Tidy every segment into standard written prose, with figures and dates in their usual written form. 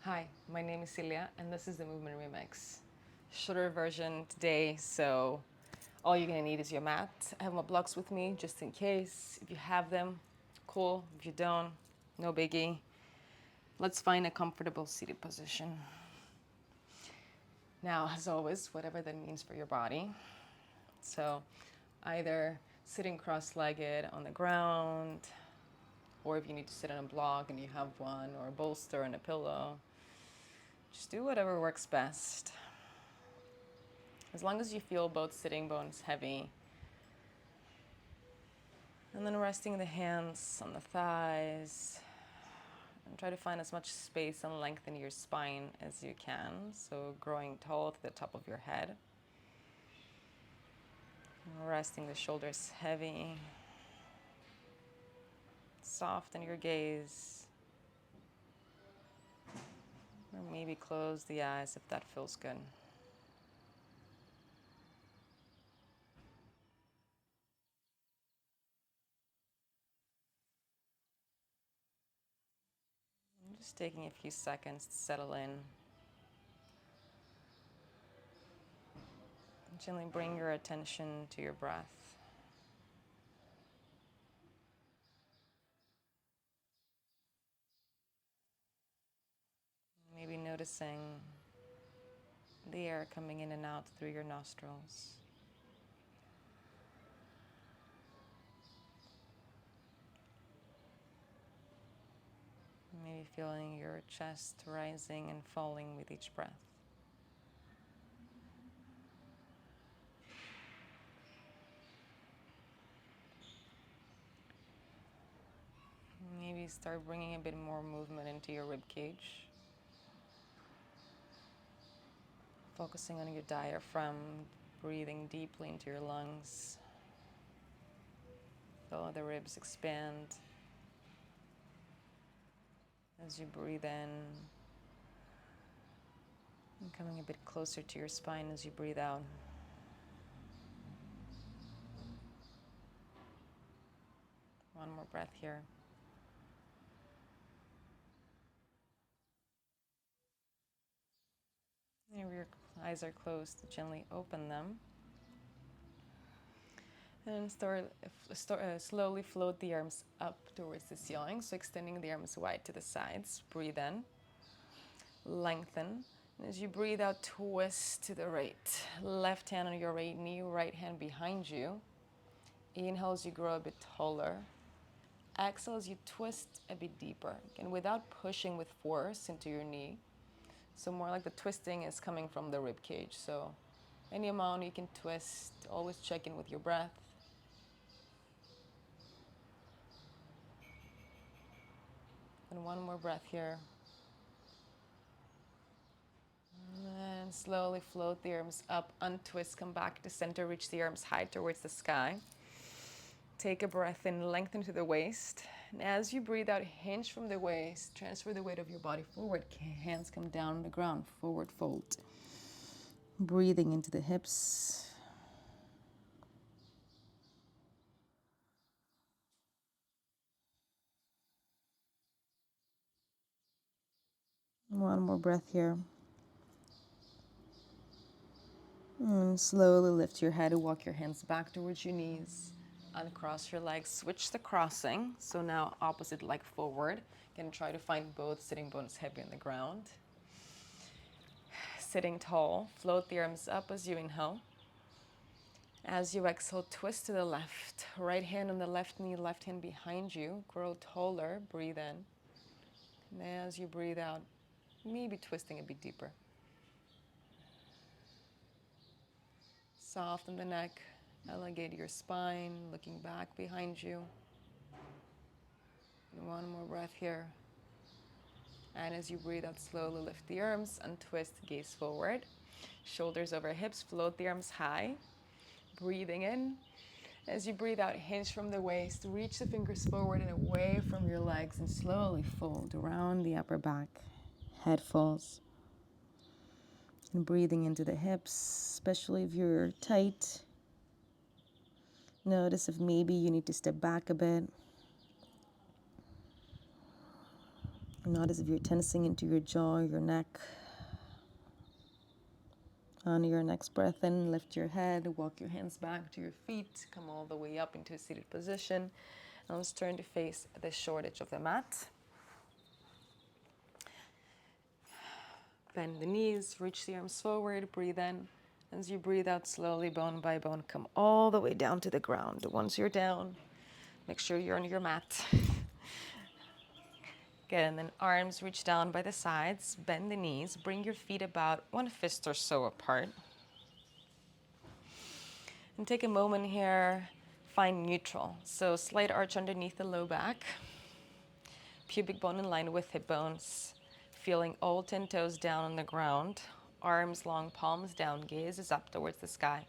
Hi, my name is Celia, and this is the Movement Remix. Shorter version today, so all you're gonna need is your mat. I have my blocks with me just in case. If you have them, cool. If you don't, no biggie. Let's find a comfortable seated position. Now, as always, whatever that means for your body. So, either sitting cross legged on the ground, or if you need to sit on a block and you have one, or a bolster and a pillow, just do whatever works best. As long as you feel both sitting bones heavy. And then resting the hands on the thighs. And try to find as much space and length in your spine as you can. So growing tall to the top of your head. Resting the shoulders heavy. Soften your gaze. Or maybe close the eyes if that feels good. Just taking a few seconds to settle in. Gently bring your attention to your breath. Maybe noticing the air coming in and out through your nostrils. Maybe feeling your chest rising and falling with each breath. Maybe start bringing a bit more movement into your rib cage. Focusing on your diaphragm, breathing deeply into your lungs. Feel the ribs expand as you breathe in. And coming a bit closer to your spine as you breathe out. One more breath here. If your eyes are closed, gently open them. And slowly float the arms up towards the ceiling. So extending the arms wide to the sides. Breathe in. Lengthen. And as you breathe out, twist to the right. Left hand on your right knee, right hand behind you. Inhale as you grow a bit taller. Exhale as you twist a bit deeper. And without pushing with force into your knee. So more like the twisting is coming from the rib cage. So any amount you can twist. Always check in with your breath. And one more breath here. And slowly float the arms up, untwist, come back to center, reach the arms high towards the sky. Take a breath in, lengthen to the waist. And as you breathe out, hinge from the waist, transfer the weight of your body forward. Hands come down on the ground, forward fold. Breathing into the hips. One more breath here. And slowly lift your head and walk your hands back towards your knees. Uncross your legs, switch the crossing. So now opposite leg forward. Again, try to find both sitting bones heavy on the ground. Sitting tall, float the arms up as you inhale. As you exhale, twist to the left. Right hand on the left knee, left hand behind you. Grow taller, breathe in. And as you breathe out, maybe twisting a bit deeper. Soften the neck, elongate your spine, looking back behind you. And one more breath here. And as you breathe out, slowly lift the arms, untwist, gaze forward. Shoulders over hips, float the arms high. Breathing in. As you breathe out, hinge from the waist, reach the fingers forward and away from your legs and slowly fold around the upper back. Head falls. And breathing into the hips, especially if you're tight. Notice if maybe you need to step back a bit. Not as if you're tensing into your jaw, your neck. On your next breath in, lift your head, walk your hands back to your feet, come all the way up into a seated position. And let's turn to face the short edge of the mat. Bend the knees, reach the arms forward, breathe in. As you breathe out slowly, bone by bone, come all the way down to the ground. Once you're down, make sure you're on your mat. Good, and then arms reach down by the sides, bend the knees, bring your feet about 1 fist or so apart. And take a moment here, find neutral. So slight arch underneath the low back, pubic bone in line with hip bones, feeling all 10 toes down on the ground, arms long, palms down, gaze is up towards the sky.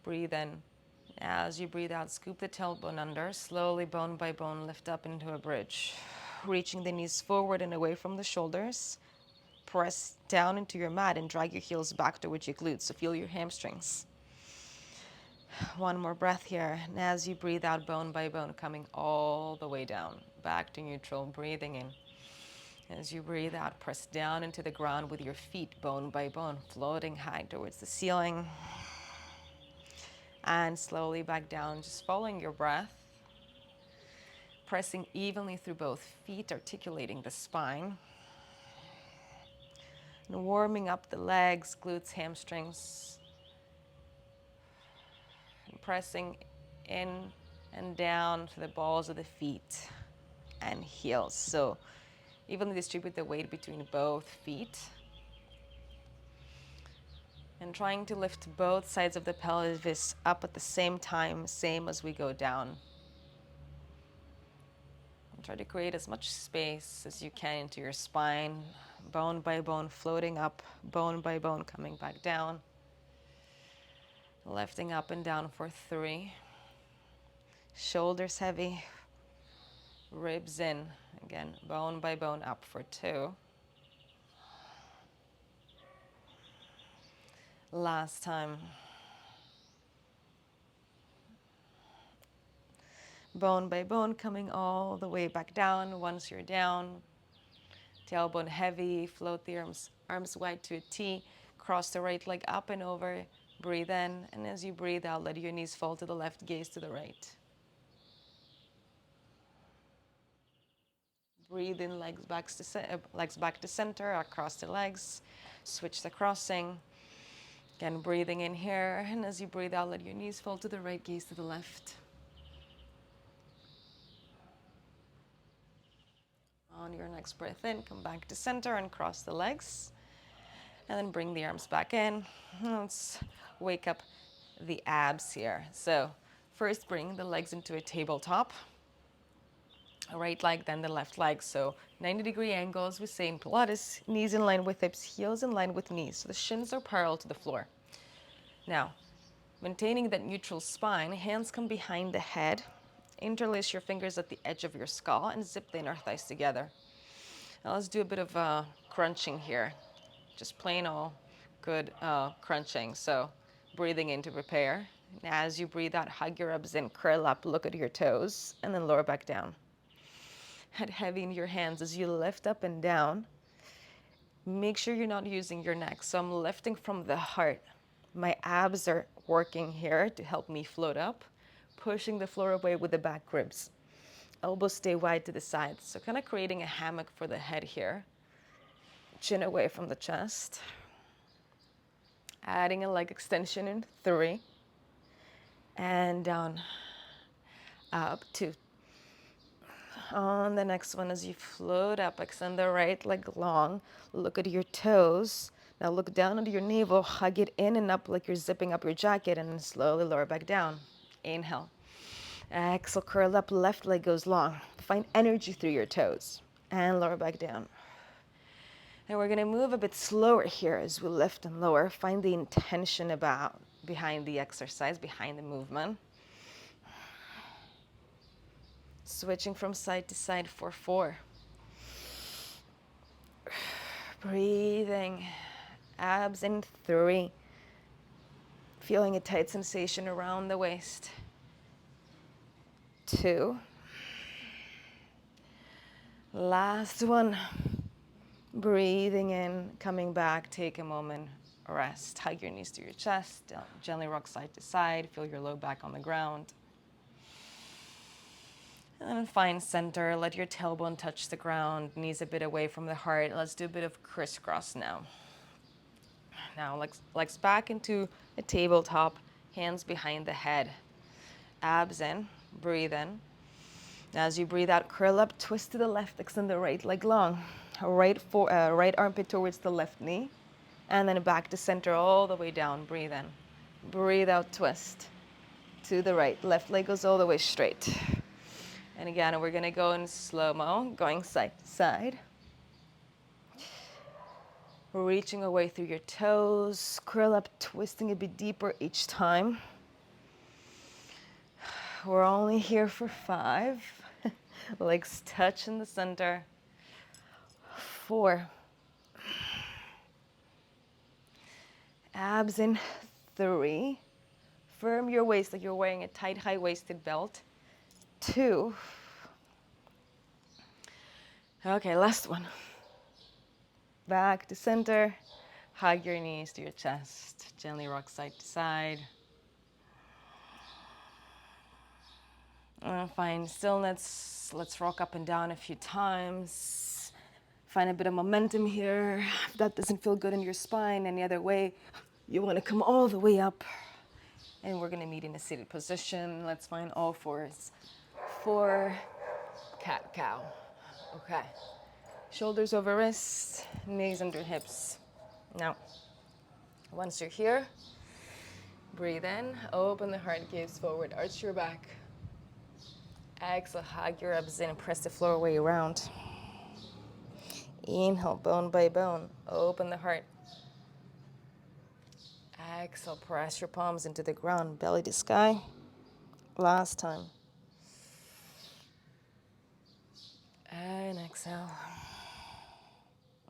Breathe in. As you breathe out, scoop the tailbone under, slowly bone by bone lift up into a bridge. Reaching the knees forward and away from the shoulders. Press down into your mat and drag your heels back towards your glutes, so feel your hamstrings. One more breath here. And as you breathe out, bone by bone, coming all the way down, back to neutral, breathing in. As you breathe out, press down into the ground with your feet, bone by bone, floating high towards the ceiling. And slowly back down, just following your breath. Pressing evenly through both feet, articulating the spine. And warming up the legs, glutes, hamstrings. And pressing in and down to the balls of the feet and heels. So evenly distribute the weight between both feet. And trying to lift both sides of the pelvis up at the same time, same as we go down. And try to create as much space as you can into your spine, bone by bone floating up, bone by bone coming back down. Lifting up and down for 3. Shoulders heavy, ribs in. Again, bone by bone up for 2. Last time. Bone by bone coming all the way back down. Once you're down, tailbone heavy, float the arms wide to a T, cross the right leg up and over, breathe in, and as you breathe out, let your knees fall to the left, gaze to the right. Breathe in, legs back to center, across the legs, switch the crossing. Again, breathing in here, and as you breathe out, let your knees fall to the right, gaze to the left. On your next breath in, come back to center and cross the legs. And then bring the arms back in. Let's wake up the abs here. So first bring the legs into a tabletop. Right leg, then the left leg. So 90-degree angles, we say in Pilates, knees in line with hips, heels in line with knees. So the shins are parallel to the floor. Now, maintaining that neutral spine, hands come behind the head. Interlace your fingers at the edge of your skull and zip the inner thighs together. Now let's do a bit of crunching here. Just plain old good crunching. So breathing in to prepare. And as you breathe out, hug your abs in, curl up, look at your toes, and then lower back down. Head heavy in your hands as you lift up and down. Make sure you're not using your neck. So I'm lifting from the heart. My abs are working here to help me float up, pushing the floor away with the back ribs. Elbows stay wide to the sides. So kind of creating a hammock for the head here. Chin away from the chest. Adding a leg extension in 3. And down, up 2. On the next one, as you float up, extend the right leg long. Look at your toes. Now look down at your navel, hug it in and up like you're zipping up your jacket, and then slowly lower back down. Inhale. Exhale, curl up, left leg goes long. Find energy through your toes. And lower back down. And we're gonna move a bit slower here as we lift and lower. Find the intention behind the exercise, behind the movement. Switching from side to side for 4. Breathing, abs in 3. Feeling a tight sensation around the waist. 2. Last one. Breathing in, coming back, take a moment, rest. Hug your knees to your chest, gently rock side to side, feel your low back on the ground. And then find center, let your tailbone touch the ground, knees a bit away from the heart. Let's do a bit of crisscross now. Now legs back into a tabletop, hands behind the head. Abs in, breathe in. As you breathe out, curl up, twist to the left, extend the right leg long. Right armpit towards the left knee. And then back to center all the way down. Breathe in. Breathe out, twist to the right. Left leg goes all the way straight. And again, we're going to go in slow-mo, going side to side. Reaching away through your toes. Curl up, twisting a bit deeper each time. We're only here for 5. Legs touch in the center. 4. Abs in. 3. Firm your waist like you're wearing a tight, high-waisted belt. 2. Okay, last one. Back to center. Hug your knees to your chest. Gently rock side to side. Find stillness. Let's rock up and down a few times. Find a bit of momentum here. If that doesn't feel good in your spine, any other way, you want to come all the way up. And we're going to meet in a seated position. Let's find all fours. 4, cat-cow. Okay. Shoulders over wrists, knees under hips. Now, once you're here, breathe in, open the heart, gaze forward, arch your back. Exhale, hug your abs in and press the floor way around. Inhale, bone by bone, open the heart. Exhale, press your palms into the ground, belly to sky. Last time. And exhale.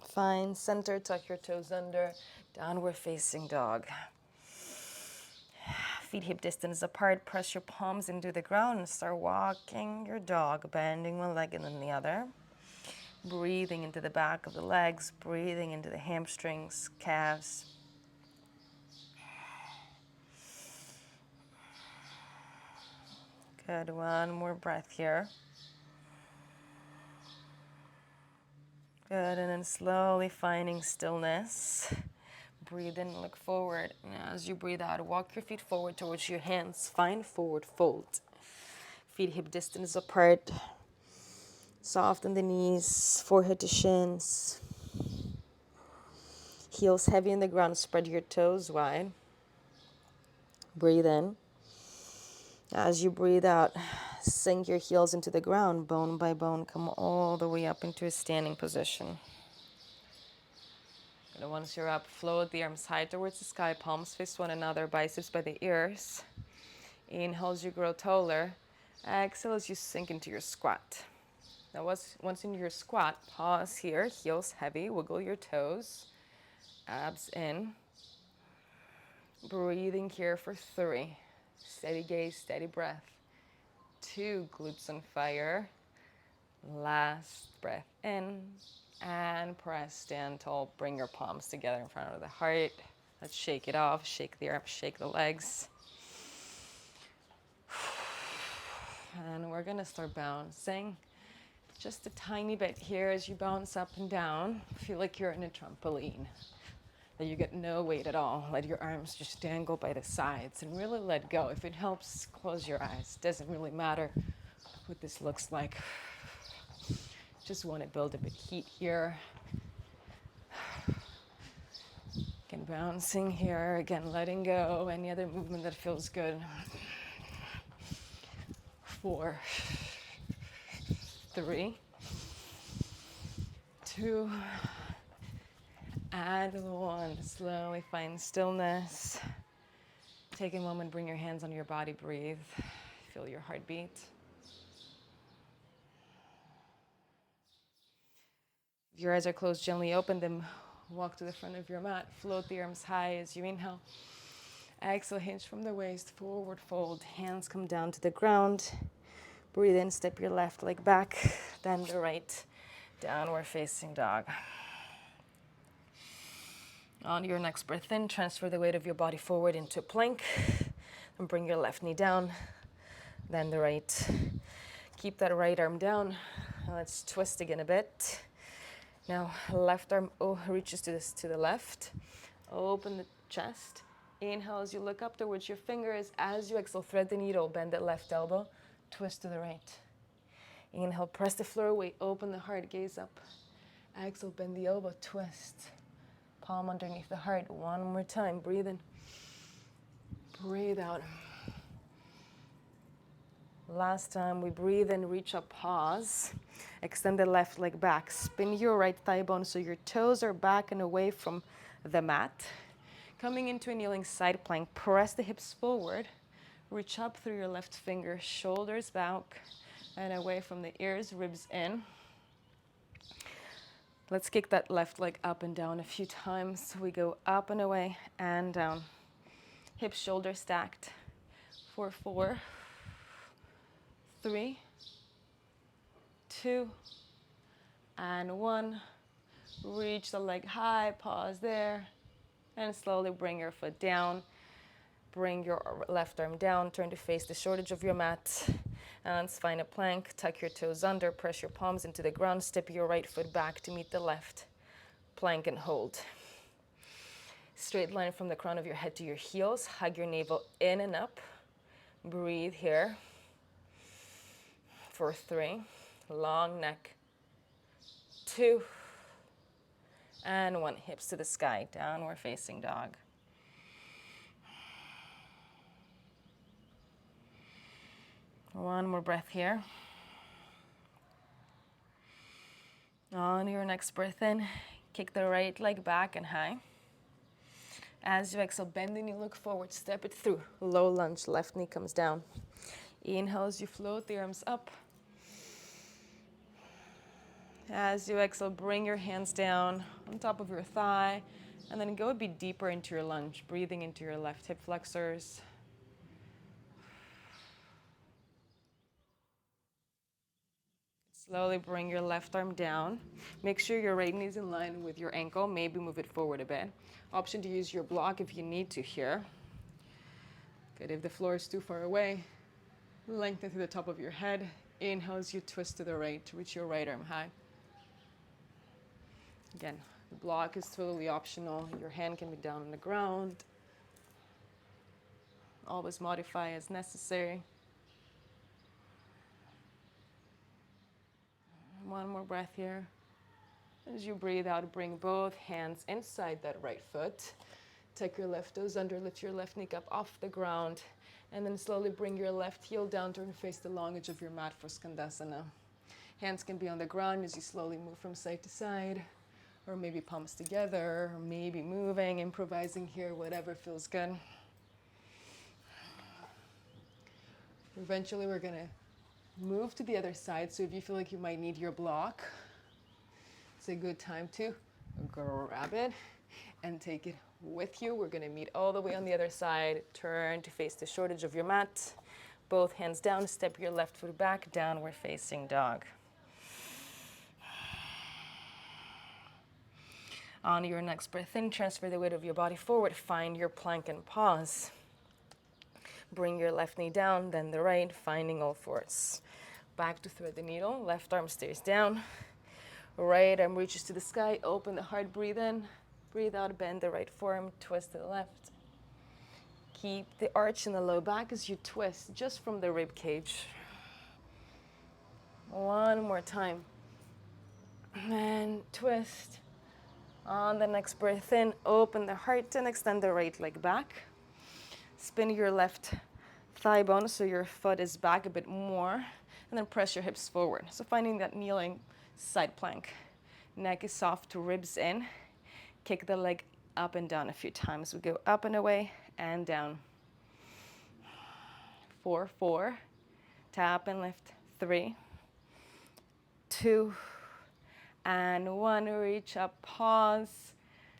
Find center, tuck your toes under, downward facing dog. Feet hip distance apart, press your palms into the ground and start walking your dog, bending one leg and then the other. Breathing into the back of the legs, breathing into the hamstrings, calves. Good, one more breath here. Good, and then slowly finding stillness. Breathe in, look forward. And as you breathe out, walk your feet forward towards your hands. Find forward fold. Feet hip distance apart. Soften the knees, forehead to shins. Heels heavy in the ground, spread your toes wide. Breathe in. As you breathe out, sink your heels into the ground, bone by bone. Come all the way up into a standing position. And once you're up, float the arms high towards the sky, palms face one another, biceps by the ears. Inhale as you grow taller. Exhale as you sink into your squat. Now once in your squat, pause here, heels heavy, wiggle your toes, abs in. Breathing here for 3. Steady gaze, steady breath. 2, glutes on fire. Last breath in. And press, stand tall, bring your palms together in front of the heart. Let's shake it off, shake the arms, shake the legs. And we're gonna start bouncing. Just a tiny bit here as you bounce up and down. Feel like you're in a trampoline. That you get no weight at all. Let your arms just dangle by the sides and really let go. If it helps, close your eyes. Doesn't really matter what this looks like. Just want to build a bit of heat here. Again, bouncing here. Again, letting go. Any other movement that feels good. 4, 3, 2, and 1. Slowly find stillness. Take a moment, bring your hands on your body, breathe. Feel your heartbeat. If your eyes are closed, gently open them. Walk to the front of your mat. Float the arms high as you inhale. Exhale, hinge from the waist, forward fold. Hands come down to the ground. Breathe in, step your left leg back, then the right. Downward facing dog. On your next breath in, transfer the weight of your body forward into plank. And bring your left knee down, then the right. Keep that right arm down. Let's twist again a bit. Now, left arm reaches to the left. Open the chest. Inhale as you look up towards your fingers. As you exhale, thread the needle, bend that left elbow, twist to the right. Inhale, press the floor away, open the heart, gaze up. Exhale, bend the elbow, twist. Palm underneath the heart. One more time, breathe in. Breathe out. Last time, we breathe in, reach up, pause. Extend the left leg back. Spin your right thigh bone so your toes are back and away from the mat. Coming into a kneeling side plank, press the hips forward. Reach up through your left finger, shoulders back and away from the ears, ribs in. Let's kick that left leg up and down a few times. We go up and away and down. Hips, shoulders stacked. 4, 4, 3, 2, and 1. Reach the leg high, pause there, and slowly bring your foot down. Bring your left arm down, turn to face the short edge of your mat. And let's find a plank, tuck your toes under, press your palms into the ground, step your right foot back to meet the left. Plank and hold. Straight line from the crown of your head to your heels. Hug your navel in and up. Breathe here. For 3, long neck. 2, and 1. Hips to the sky, downward facing dog. One more breath here. On your next breath in, kick the right leg back and high. As you exhale, bend the knee, look forward, step it through. Low lunge, left knee comes down. Inhale as you float the arms up. As you exhale, bring your hands down on top of your thigh, and then go a bit deeper into your lunge, breathing into your left hip flexors. Slowly bring your left arm down. Make sure your right knee is in line with your ankle. Maybe move it forward a bit. Option to use your block if you need to here. Good. If the floor is too far away, lengthen to the top of your head. Inhale as you twist to the right. Reach your right arm high. Again, the block is totally optional. Your hand can be down on the ground. Always modify as necessary. One more breath here. As you breathe out, bring both hands inside that right foot. Tuck your left toes under, lift your left knee up off the ground, and then slowly bring your left heel down, turn to face the long edge of your mat for Skandasana. Hands can be on the ground as you slowly move from side to side, or maybe palms together, or maybe moving, improvising here, whatever feels good. Eventually, we're gonna move to the other side, so if you feel like you might need your block, it's a good time to grab it and take it with you. We're gonna meet all the way on the other side. Turn to face the short edge of your mat. Both hands down, step your left foot back, downward facing dog. On your next breath in, transfer the weight of your body forward. Find your plank and pause. Bring your left knee down, then the right, finding all fours. Back to thread the needle, left arm stays down. Right arm reaches to the sky, open the heart, breathe in. Breathe out, bend the right forearm, twist to the left. Keep the arch in the low back as you twist, just from the rib cage. One more time. And twist. On the next breath in, open the heart and extend the right leg back. Spin your left thigh bone so your foot is back a bit more, and then press your hips forward. So finding that kneeling side plank. Neck is soft, ribs in. Kick the leg up and down a few times. We go up and away and down. 4, 4. Tap and lift. 3, 2, and 1. Reach up, pause,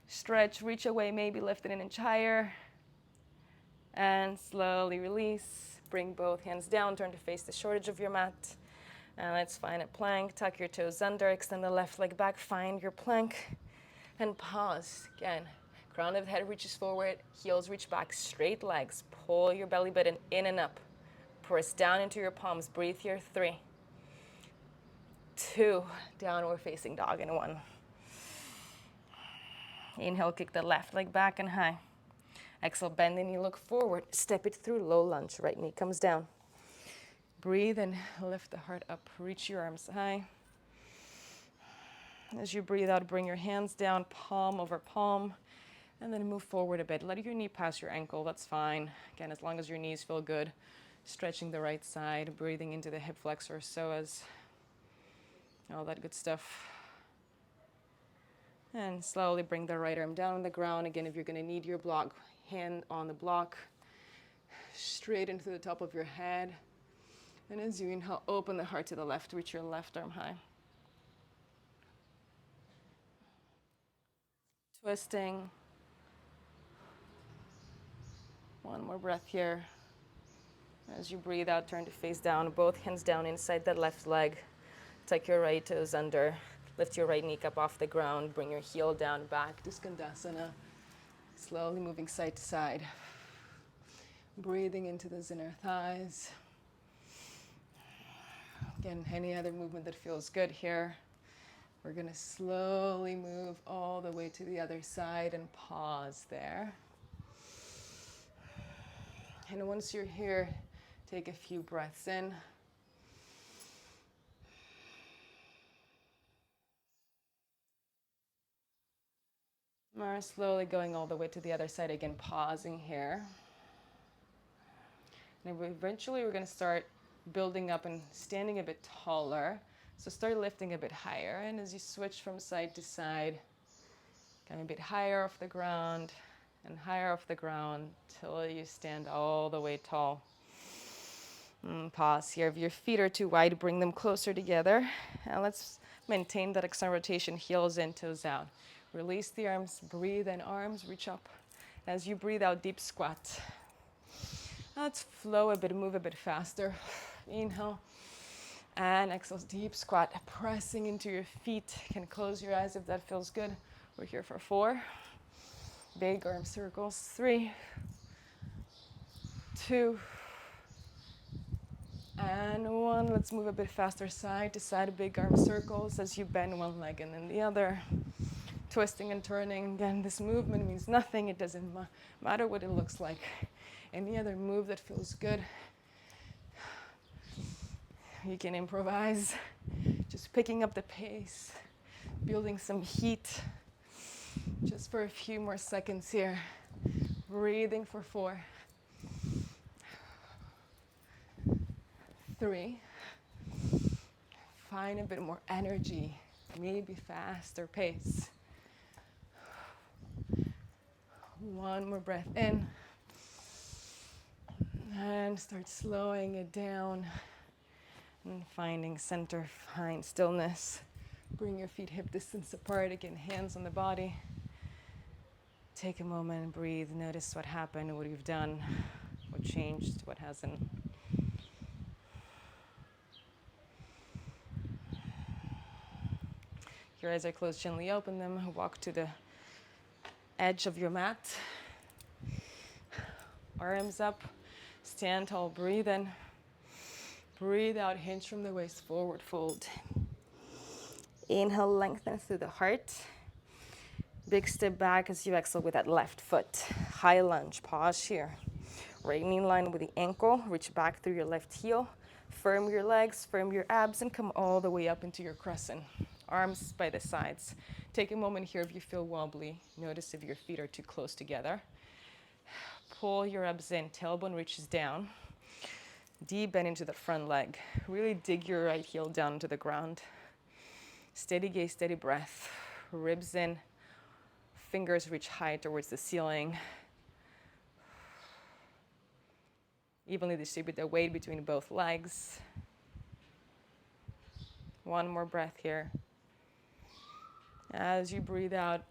stretch, reach away, maybe lift it an inch higher. And slowly release. Bring both hands down, turn to face the short edge of your mat. And let's find a plank. Tuck your toes under, extend the left leg back, find your plank, and pause. Again, crown of the head reaches forward, heels reach back, straight legs. Pull your belly button in and up. Press down into your palms. Breathe here. 3, 2, downward facing dog in 1. Inhale, kick the left leg back and high. Exhale, bend the knee, look forward. Step it through, low lunge. Right knee comes down. Breathe and lift the heart up. Reach your arms high. As you breathe out, bring your hands down, palm over palm, and then move forward a bit. Let your knee pass your ankle. That's fine. Again, as long as your knees feel good. Stretching the right side, breathing into the hip flexor, psoas, all that good stuff. And slowly bring the right arm down on the ground. Again, if you're going to need your block, hand on the block, straight into the top of your head. And as you inhale, open the heart to the left, reach your left arm high. Twisting. One more breath here. As you breathe out, turn to face down, both hands down inside that left leg. Tuck your right toes under. Lift your right knee up off the ground. Bring your heel down back to Skandasana. Slowly moving side to side. Breathing into those inner thighs. Again, any other movement that feels good here. We're going to slowly move all the way to the other side and pause there. And once you're here, take a few breaths in. We're slowly going all the way to the other side again, pausing here. And eventually we're going to start building up and standing a bit taller. So start lifting a bit higher. And as you switch from side to side, come a bit higher off the ground and higher off the ground till you stand all the way tall. Pause here. If your feet are too wide, bring them closer together. And let's maintain that external rotation, heels in, toes out. Release the arms, breathe in, arms reach up. As you breathe out, deep squat. Let's flow a bit, move a bit faster. Inhale. And exhale, deep squat, pressing into your feet. You can close your eyes if that feels good. We're here for 4. Big arm circles. 3, 2, and 1. Let's move a bit faster, side to side, big arm circles as you bend one leg and then the other. Twisting and turning. Again, this movement means nothing. It doesn't matter what it looks like. Any other move that feels good, you can improvise. Just picking up the pace, building some heat. Just for a few more seconds here. Breathing for 4, 3. Find a bit more energy, maybe faster pace. 1 more breath in. And start slowing it down and finding center, find stillness. Bring your feet hip distance apart. Again, hands on the body. Take a moment and breathe. Notice what happened, what you've done, what changed, what hasn't. Your eyes are closed, gently open them. Walk to the edge of your mat. Arms up, stand tall, breathe in. Breathe out, hinge from the waist, forward fold. Inhale, lengthen through the heart. Big step back as you exhale with that left foot. High lunge, pause here. Right knee in line with the ankle, reach back through your left heel. Firm your legs, firm your abs, and come all the way up into your crescent. Arms by the sides. Take a moment here if you feel wobbly. Notice if your feet are too close together. Pull your abs in, tailbone reaches down. Deep bend into the front leg. Really dig your right heel down to the ground. Steady gaze, steady breath. Ribs in, fingers reach high towards the ceiling. Evenly distribute the weight between both legs. 1 more breath here. As you breathe out,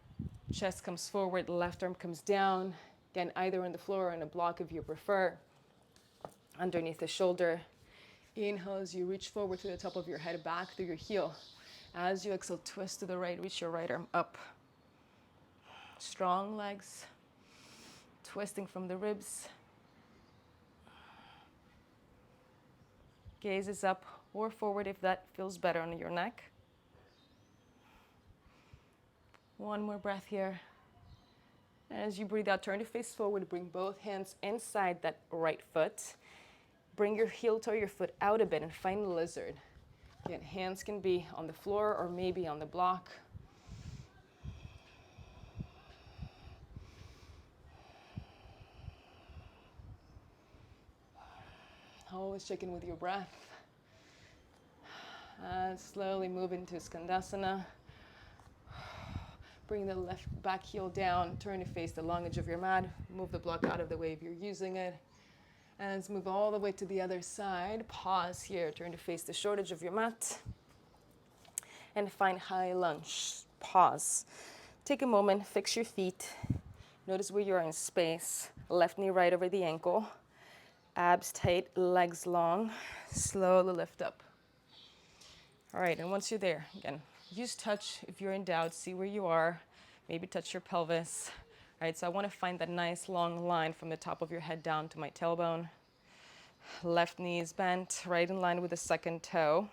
chest comes forward, left arm comes down. Again, either on the floor or on a block if you prefer. Underneath the shoulder. Inhale as you reach forward to the top of your head, back through your heel. As you exhale, twist to the right, reach your right arm up. Strong legs, twisting from the ribs. Gaze is up or forward if that feels better on your neck. One more breath here. As you breathe out, turn to face forward, bring both hands inside that right foot. Bring your heel toe your foot out a bit and find lizard. Again, hands can be on the floor or maybe on the block. Always check in with your breath. Slowly move into Skandasana. Bring the left back heel down, turn to face the long edge of your mat. Move the block out of the way if you're using it. And let's move all the way to the other side. Pause here, turn to face the short edge of your mat. And find high lunge. Pause. Take a moment, fix your feet. Notice where you are in space. Left knee right over the ankle. Abs tight, legs long. Slowly lift up. All right, and once you're there, again, use touch if you're in doubt. See where you are. Maybe touch your pelvis. All right, so I want to find that nice long line from the top of your head down to my tailbone. Left knee is bent, right in line with the second toe.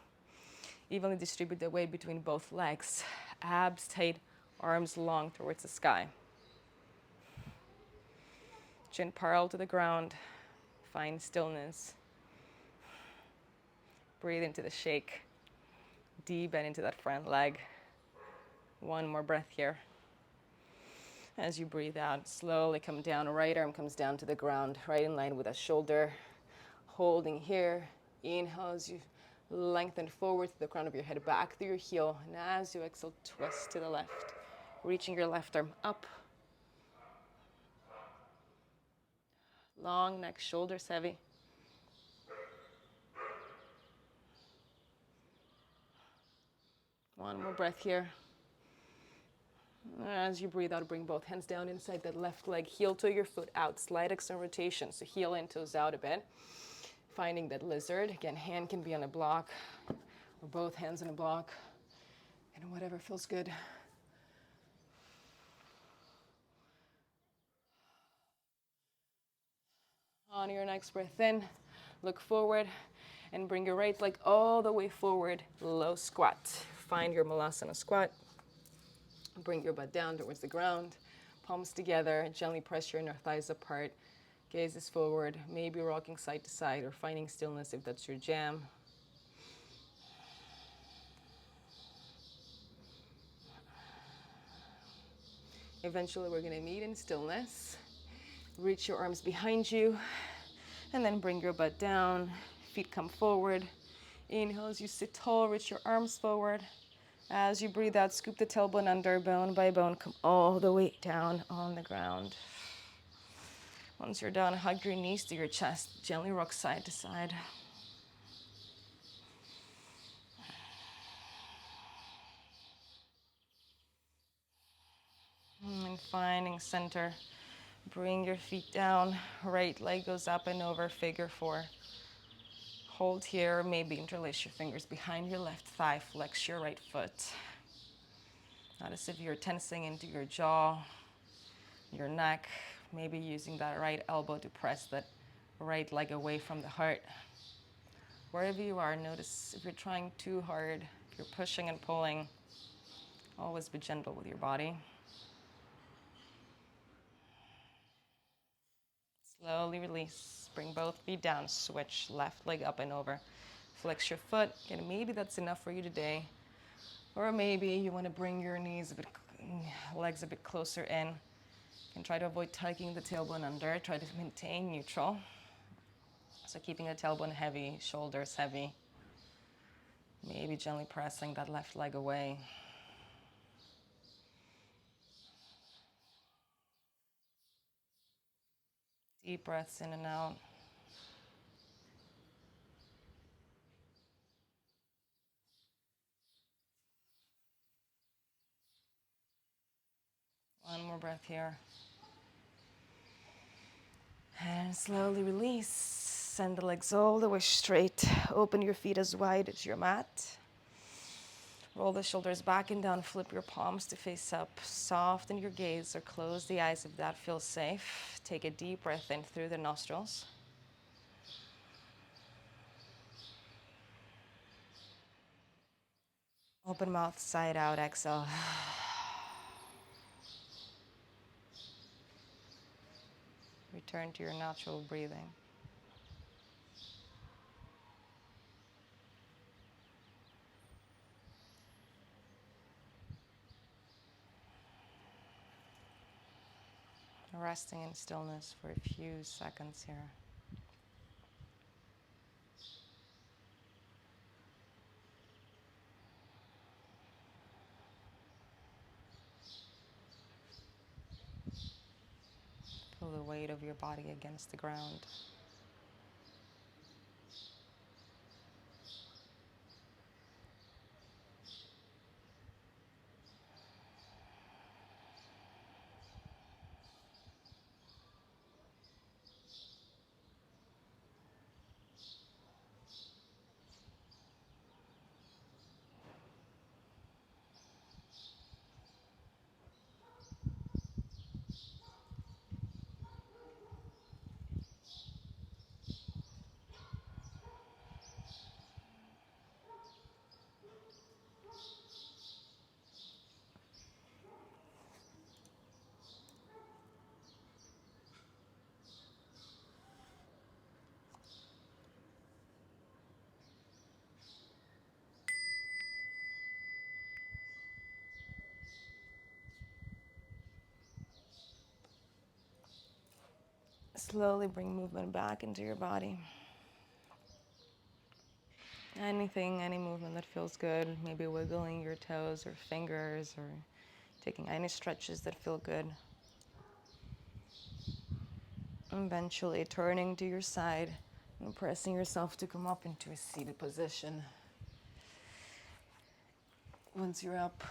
Evenly distribute the weight between both legs. Abs tight, arms long towards the sky. Chin parallel to the ground. Find stillness. Breathe into the shake. Deep bend into that front leg. One more breath here. As you breathe out, slowly come down. Right arm comes down to the ground, right in line with the shoulder. Holding here. Inhale as you lengthen forward to the crown of your head, back through your heel. And as you exhale, twist to the left. Reaching your left arm up. Long neck, shoulders heavy. One more breath here. As you breathe out, bring both hands down inside that left leg. Heel toe your foot out. Slight external rotation. So heel in, toes out a bit. Finding that lizard. Again, hand can be on a block or both hands on a block. And whatever feels good. On your next breath in, look forward and bring your right leg all the way forward. Low squat. Find your Malasana squat. Bring your butt down towards the ground. Palms together. Gently press your inner thighs apart. Gaze is forward. Maybe rocking side to side or finding stillness if that's your jam. Eventually, we're going to meet in stillness. Reach your arms behind you. And then bring your butt down. Feet come forward. Inhale as you sit tall. Reach your arms forward. As you breathe out, scoop the tailbone under, bone by bone. Come all the way down on the ground. Once you're done, hug your knees to your chest. Gently rock side to side. And finding center. Bring your feet down. Right leg goes up and over, figure four. Hold here. Maybe interlace your fingers behind your left thigh. Flex your right foot. Notice if you're tensing into your jaw, your neck. Maybe using that right elbow to press that right leg away from the heart. Wherever you are, notice if you're trying too hard, if you're pushing and pulling. Always be gentle with your body. Slowly release. Bring both feet down. Switch left leg up and over. Flex your foot. Again, maybe that's enough for you today. Or maybe you want to bring your knees legs a bit closer in. You can try to avoid tugging the tailbone under. Try to maintain neutral. So keeping the tailbone heavy, shoulders heavy. Maybe gently pressing that left leg away. Deep breaths in and out. One more breath here. And slowly release. Send the legs all the way straight. Open your feet as wide as your mat. Roll the shoulders back and down. Flip your palms to face up. Soften your gaze or close the eyes if that feels safe. Take a deep breath in through the nostrils. Open mouth, side out, exhale. Return to your natural breathing. Resting in stillness for a few seconds here. Feel the weight of your body against the ground. Slowly bring movement back into your body. Anything, any movement that feels good. Maybe wiggling your toes or fingers or taking any stretches that feel good. Eventually turning to your side and pressing yourself to come up into a seated position. Once you're up,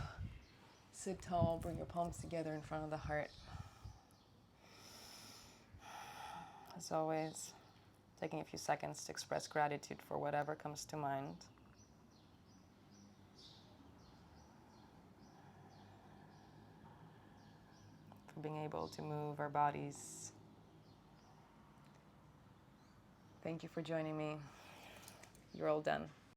sit tall, bring your palms together in front of the heart. As always, taking a few seconds to express gratitude for whatever comes to mind. For being able to move our bodies. Thank you for joining me. You're all done.